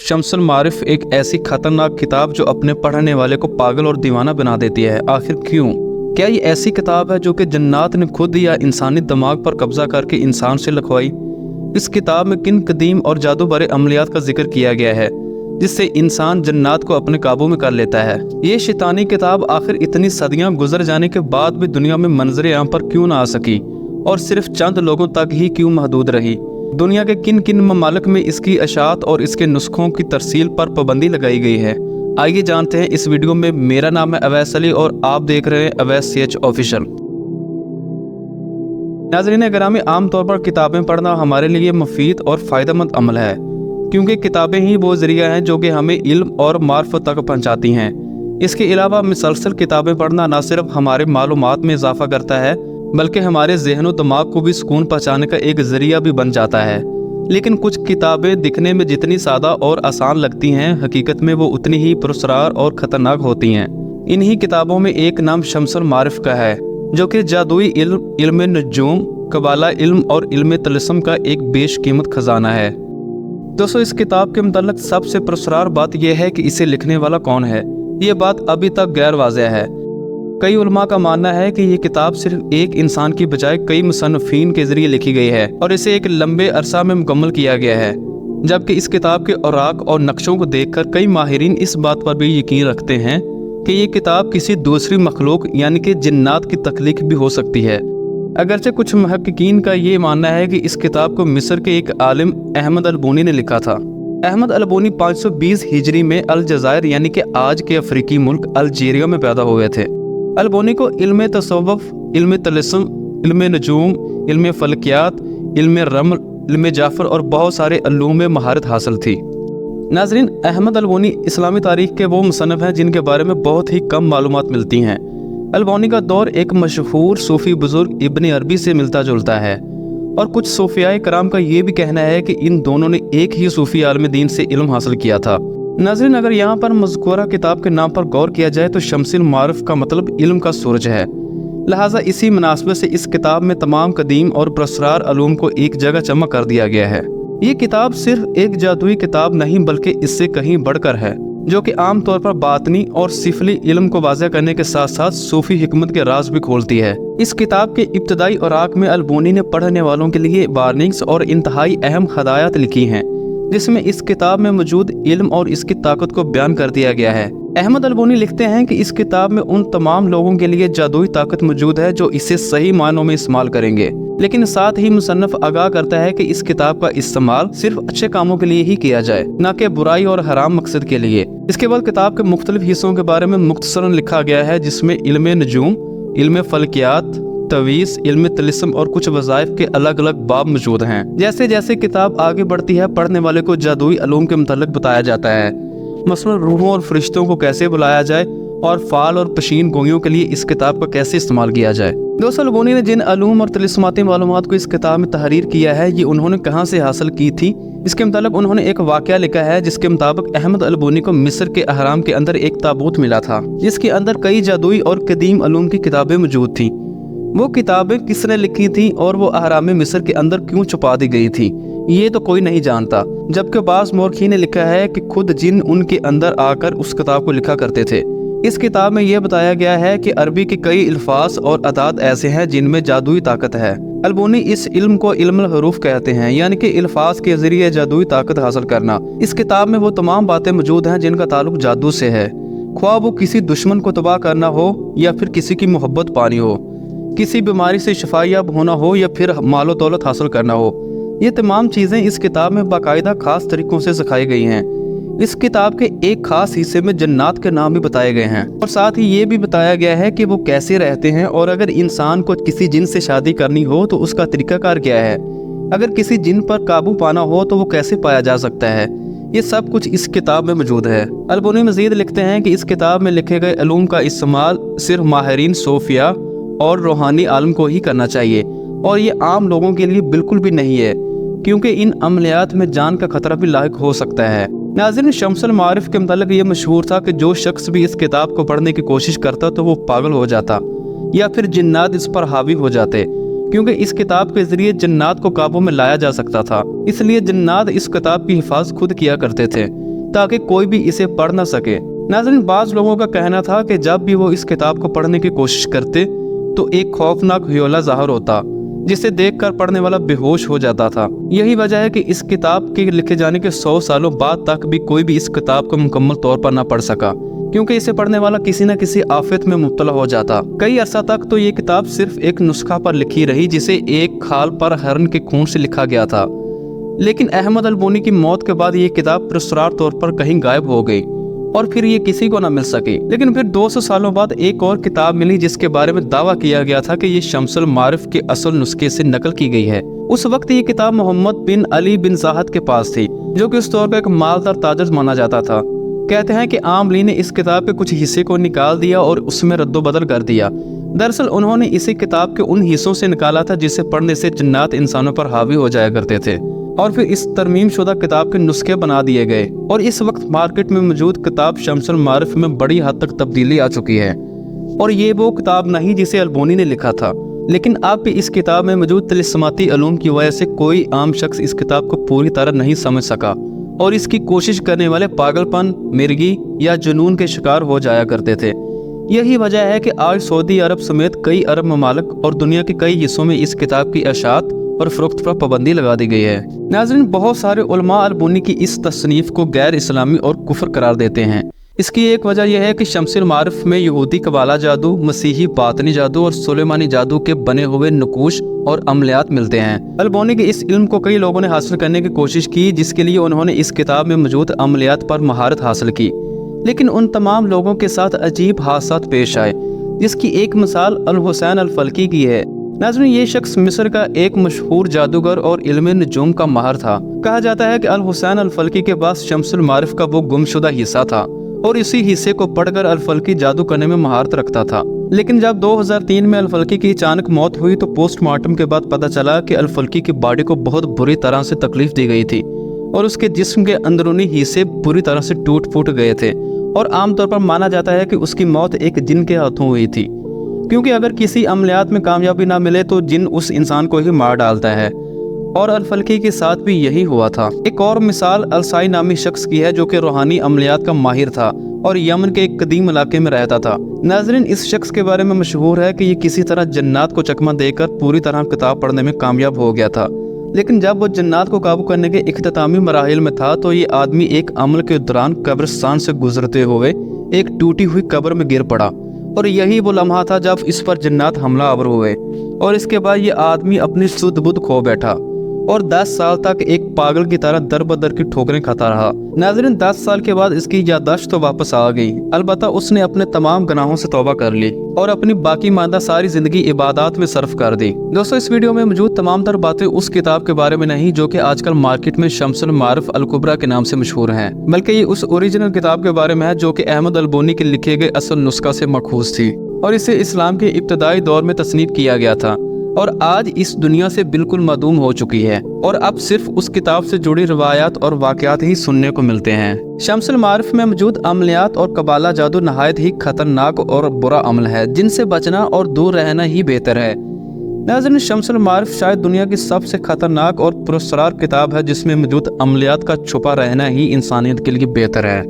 शम्सुल मारिफ एक ऐसी खतरनाक किताब जो अपने पढ़ने वाले को पागल और दीवाना बना देती है। आखिर क्यों? क्या ये ऐसी किताब है जो कि जन्नात ने खुद या इंसानी दिमाग पर कब्जा करके इंसान से लिखवाई? इस किताब में किन कदीम और जादू भरे अमलियात का जिक्र किया गया है जिससे इंसान जन्नात को अपने काबू में कर लेता है? ये शैतानी किताब आखिर इतनी सदियां गुजर जाने के बाद भी दुनिया में मंजरे आम पर क्यों ना आ सकी और सिर्फ चंद लोगों तक ही क्यों महदूद रही? दुनिया के किन किन ममालिक में इसकी अशात और इसके नुस्खों की तरसील पर पाबंदी लगाई गई है? आइए जानते हैं इस वीडियो में। मेरा नाम है अवैस अली और आप देख रहे हैं अवैस CH ऑफिशियल। नाज़रीन ग्रामी, आम तौर पर किताबें पढ़ना हमारे लिए मुफीद और फ़ायदेमंद अमल है, क्योंकि किताबें ही वो ज़रिया हैं जो कि हमें इल्म और मार्फत तक पहुँचाती हैं। इसके अलावा मुसलसल किताबें पढ़ना न सिर्फ हमारे मालूमात में इजाफ़ा करता है बल्कि हमारे ज़हन और दिमाग को भी सुकून पहुँचाने का एक ज़रिया भी बन जाता है। लेकिन कुछ किताबें दिखने में जितनी सादा और आसान लगती हैं, हकीकत में वो उतनी ही पुरस्कार और ख़तरनाक होती हैं। इन्हीं किताबों में एक नाम शम्सुल मारिफ का है, जो कि जादुई इल्म, इल्म नजूम, कबाला इल्म और इल्म तलस्सुम का एक बेशकीमत खजाना है। दोस्तों, इस किताब के मुताल्लिक सबसे पुरस्कार बात यह है कि इसे लिखने वाला कौन है। ये बात अभी तक गैर वाज़ेह है। कई उलमा का मानना है कि ये किताब सिर्फ एक इंसान की बजाय कई मुसन्निफीन के जरिए लिखी गई है और इसे एक लंबे अरसा में मुकम्मल किया गया है, जबकि इस किताब के औराक और नक्शों को देखकर कई माहिरीन इस बात पर भी यकीन रखते हैं कि ये किताब किसी दूसरी मखलूक यानी कि जिन्नात की तख्लीक भी हो सकती है। अगरचे कुछ मुहक्किकीन का ये मानना है कि इस किताब को मिस्र के एक आलिम अहमद अल-बूनी ने लिखा था। अहमद अल-बूनी 520 हिजरी में अल-जज़ायर यानी कि आज के अफ्रीकी मुल्क अल्जीरिया में पैदा हुए थे। अल-बूनी को इल्म तसव्वुफ, इल्म तलस्सुम, इल्म नजूम, इल्म फलकियात, इल्म रमल, इल्म जाफर और बहुत सारे अल्लूम में महारत हासिल थी। नाज़रीन, अहमद अल-बूनी इस्लामी तारीख के वो मुसन्निफ हैं जिनके बारे में बहुत ही कम मालूमात मिलती हैं। अल-बूनी का दौर एक मशहूर सूफ़ी बुजुर्ग इब्न अरबी से मिलता जुलता है और कुछ सूफियाए कराम का ये भी कहना है कि इन दोनों ने एक ही सूफ़ी आलिम दीन से इल्म हासिल किया था। नाज़रीन, अगर यहाँ पर मज़कूरा किताब के नाम पर गौर किया जाए तो शम्सुल मारिफ का मतलब इल्म का सूरज है। लिहाजा इसी मुनासबत से इस किताब में तमाम कदीम और पुरस्कार अलूम को एक जगह जमा कर दिया गया है। ये किताब सिर्फ एक जादुई किताब नहीं बल्कि इससे कहीं बढ़कर है, जो कि आम तौर पर बातनी और सिफली इल्म को वाज़ह करने के साथ साथ सूफी हिकमत के राज भी खोलती है। इस किताब के इब्तदाई औराक में अल-बूनी ने पढ़ने वालों के लिए वार्निंग्स और इंतहाई अहम हदायत लिखी हैं, जिसमें इस किताब में मौजूद इल्म और इसकी ताकत को बयान कर दिया गया है। अहमद अल-बूनी लिखते हैं कि इस किताब में उन तमाम लोगों के लिए जादुई ताकत मौजूद है जो इसे सही मायनों में इस्तेमाल करेंगे, लेकिन साथ ही मुसन्निफ आगाह करता है कि इस किताब का इस्तेमाल सिर्फ अच्छे कामों के लिए ही किया जाए, न कि बुराई और हराम मकसद के लिए। इसके बाद किताब के मुख्तलिफ हिस्सों के बारे में मुख्तसरन लिखा गया है, जिसमें इल्म नजूम, इल्म फलकियात, तवीज़, इल्म तलस्सुम और कुछ वज़ाइफ के अलग अलग बाब मौजूद हैं। जैसे जैसे किताब आगे बढ़ती है, पढ़ने वाले को जादुई अलूम के मुताल्लिक बताया जाता है, मसलन रूहों और फरिश्तों को कैसे बुलाया जाए और फाल और पशीन गोइयों के लिए इस किताब का कैसे इस्तेमाल किया जाए। दोस्तों, अल-बूनी ने जिन अलूम और तलिस्माती मालूमात को इस किताब में तहरीर किया है, ये उन्होंने कहाँ से हासिल की थी, इसके मुताबिक उन्होंने एक वाक़या लिखा है, जिसके मुताबिक अहमद अल-बूनी को मिस्र के अहराम के अंदर एक ताबूत मिला था, जिसके अंदर कई जादुई और कदीम अलूम की किताबें मौजूद थीं। वो किताबें किसने लिखी थी और वो अहराम मिस्र के अंदर क्यों छुपा दी गई थी, ये तो कोई नहीं जानता, जबकि बाज़ मौरखीन ने लिखा है कि खुद जिन उनके अंदर आकर उस किताब को लिखा करते थे। इस किताब में यह बताया गया है कि अरबी के कई अल्फाज और अदाद ऐसे हैं जिनमें जादुई ताकत है। अल-बूनी इस इल्म को इल्मुल हरूफ कहते हैं, यानी कि अल्फाज के जरिए जादुई ताकत हासिल करना। इस किताब में वो तमाम बातें मौजूद हैं जिनका ताल्लुक जादू से है, ख्वाह वो किसी दुश्मन को तबाह करना हो या फिर किसी की मोहब्बत पानी हो, किसी बीमारी से शफायाब होना हो या फिर मालो दौलत हासिल करना हो। ये तमाम चीज़ें इस किताब में बाकायदा खास तरीक़ों से सिखाई गई हैं। इस किताब के एक खास हिस्से में जन्नात के नाम भी बताए गए हैं और साथ ही ये भी बताया गया है कि वो कैसे रहते हैं और अगर इंसान को किसी जिन से शादी करनी हो तो उसका तरीक़ाकार क्या है, अगर किसी जिन पर काबू पाना हो तो वो कैसे पाया जा सकता है। ये सब कुछ इस किताब में मौजूद है। अल-बूनी मज़ीद लिखते हैं कि इस किताब में लिखे गए अलूम का इस्तेमाल सिर्फ माहिरीन सूफिया और रूहानी आलम को ही करना चाहिए और ये आम लोगों के लिए बिल्कुल भी नहीं है, क्योंकि इन अमलियात में जान का खतरा भी लायक हो सकता है। नाज़रीन, शम्सुल मारिफ के मुताल्लिक ये मशहूर था कि जो शख्स भी इस किताब को पढ़ने की कोशिश करता तो वो पागल हो जाता या फिर जिन्नात इस पर हावी हो जाते, क्योंकि इस किताब के जरिए जन्नात को काबू में लाया जा सकता था। इसलिए जन्नात इस किताब की हिफाजत खुद किया करते थे। ताकि कोई भी इसे पढ़ न सके। नाज़रीन, बाज़ लोगों का कहना था कि जब भी वो इस किताब को पढ़ने की कोशिश करते तो एक खौफनाक ह्योला ज़ाहिर होता, जिसे देखकर पढ़ने वाला बेहोश हो जाता था। यही वजह है कि इस किताब के लिखे जाने के 100 सालों बाद तक भी कोई भी इस किताब को मुकम्मल तौर पर न पढ़ सका, क्योंकि इसे पढ़ने वाला किसी न किसी आफत में मुब्तला हो जाता। कई अरसा तक तो ये किताब सिर्फ एक नुस्खा पर लिखी रही, जिसे एक खाल पर हरन के खून से लिखा गया था। लेकिन अहमद अल-बुनी की मौत के बाद ये किताब पुरस्कार तौर पर कहीं गायब हो गई और फिर ये किसी को न मिल सकी। लेकिन फिर 200 सालों बाद एक और किताब मिली, जिसके बारे में दावा किया गया था कि ये शम्सुल मारिफ के असल नुस्खे से नकल की गई है। उस वक्त ये किताब मोहम्मद बिन अली बिन ज़ाहद के पास थी, जो कि उस दौर का एक मालदार ताजर माना जाता था। कहते हैं कि आम ली ने इस किताब के कुछ हिस्से को निकाल दिया और उसमें रद्दोबदल कर दिया। दरअसल उन्होंने इसे किताब के उन हिस्सों से निकाला था जिसे पढ़ने से जिन्नात इंसानों पर हावी हो जाया करते थे, और फिर इस तरमीम शुदा किताब के नुस्खे बना दिए गए। और इस वक्त मार्केट में मौजूद किताब शम्सुल मारिफ में बड़ी हद तक तब्दीली आ चुकी है। और ये वो किताब नहीं जिसे अल-बुनी ने लिखा था, लेकिन अब भी इस किताब में मौजूद तिलिस्माती उलूम की वजह से कोई आम शख्स इस किताब को पूरी तरह नहीं समझ सका, और इसकी कोशिश करने वाले पागलपन, मिर्गी या जुनून के शिकार हो जाया करते थे। यही वजह है कि आज सऊदी अरब समेत कई अरब ममालिक और दुनिया के कई हिस्सों में इस किताब की अशात और फरोख्त पर पाबंदी लगा दी गई है। नाज़रीन, बहुत सारे उलमा अल-बुनी की इस तसनीफ को गैर इस्लामी और कुफ्र करार देते हैं। इसकी एक वजह यह है कि शम्सुल मारिफ में यहूदी कबाला जादू, मसीही बातनी जादू और सुलेमानी जादू के बने हुए नकूश और अमलियात मिलते हैं। अल-बुनी के इस इल्म को कई लोगों ने हासिल करने की कोशिश की, जिसके लिए उन्होंने इस किताब में मौजूद अमलियात पर महारत हासिल की। लेकिन उन तमाम लोगों के साथ अजीब हादसात पेश आए, जिसकी एक मिसाल अल-हुसैन अल-फल्की की है। नाज़रीन, ये शख्स मिस्र का एक मशहूर जादूगर और इल्म नजूम का माहिर था। कहा जाता है कि अल-हुसैन अल-फल्की के पास शम्सुल मारिफ का वो गुमशुदा हिस्सा था, और इसी हिस्से को पढ़कर अल-फल्की जादू करने में महारत रखता था। लेकिन जब 2003 में अल-फल्की की अचानक मौत हुई तो पोस्टमार्टम के बाद पता चला कि अल-फल्की की बॉडी को बहुत बुरी तरह से तकलीफ दी गई थी, और उसके जिस्म के अंदरूनी हिस्से बुरी तरह से टूट फूट गए थे। और आमतौर पर माना जाता है कि उसकी मौत एक जिन के हाथों हुई थी, क्योंकि अगर किसी अमलियात में कामयाबी ना मिले तो जिन उस इंसान को ही मार डालता है, और अल-फल्की के साथ भी यही हुआ था। एक और मिसाल अलसाई नामी शख्स की है, जो कि रूहानी अमलियात का माहिर था और यमन के एक कदीम इलाके में रहता था। नाज़रीन, इस शख्स के बारे में मशहूर है कि ये किसी तरह जन्नात को चकमा देकर पूरी तरह किताब पढ़ने में कामयाब हो गया था। लेकिन जब वो जन्नात को काबू करने के इख्तितामी मराहिल में था तो ये आदमी एक अमल के दौरान कब्रिस्तान से गुजरते हुए एक टूटी हुई कब्र में गिर पड़ा, और यही वो लम्हा था जब इस पर जन्नात हमला आवर हुए। और इसके बाद ये आदमी अपनी सुध बुध खो बैठा और 10 साल तक एक पागल की तरह दर बदर की ठोकरें खाता रहा। नाज़रीन, 10 साल के बाद इसकी याददाश्त तो वापस आ गई, अलबत्ता उसने अपने तमाम गुनाहों से तौबा कर ली और अपनी बाकी मांदा सारी जिंदगी इबादत में सर्फ कर दी। दोस्तों, इस वीडियो में मौजूद तमाम तर बातें उस किताब के बारे में नहीं जो कि आजकल मार्केट में शम्सुल मारिफ अल-कुबरा के नाम से मशहूर है, बल्कि ये उस ओरिजिनल किताब के बारे में है जो कि अहमद अल-बुनी के लिखे गए असल नुस्खा से मखूज थी, और इसे इस्लाम के इब्तदाई दौर में तसनीफ किया गया था, और आज इस दुनिया से बिल्कुल मादूम हो चुकी है, और अब सिर्फ उस किताब से जुड़ी रवायात और वाक़यात ही सुनने को मिलते हैं। शम्सुल मारिफ में मौजूद अमलियात और कबाला जादू नहायत ही खतरनाक और बुरा अमल है, जिनसे बचना और दूर रहना ही बेहतर है। नाज़रीन, शम्सुल मारिफ शायद दुनिया की सबसे खतरनाक और पुरस्कार किताब है, जिसमें मौजूद अमलियात का छुपा रहना ही इंसानियत के लिए बेहतर है।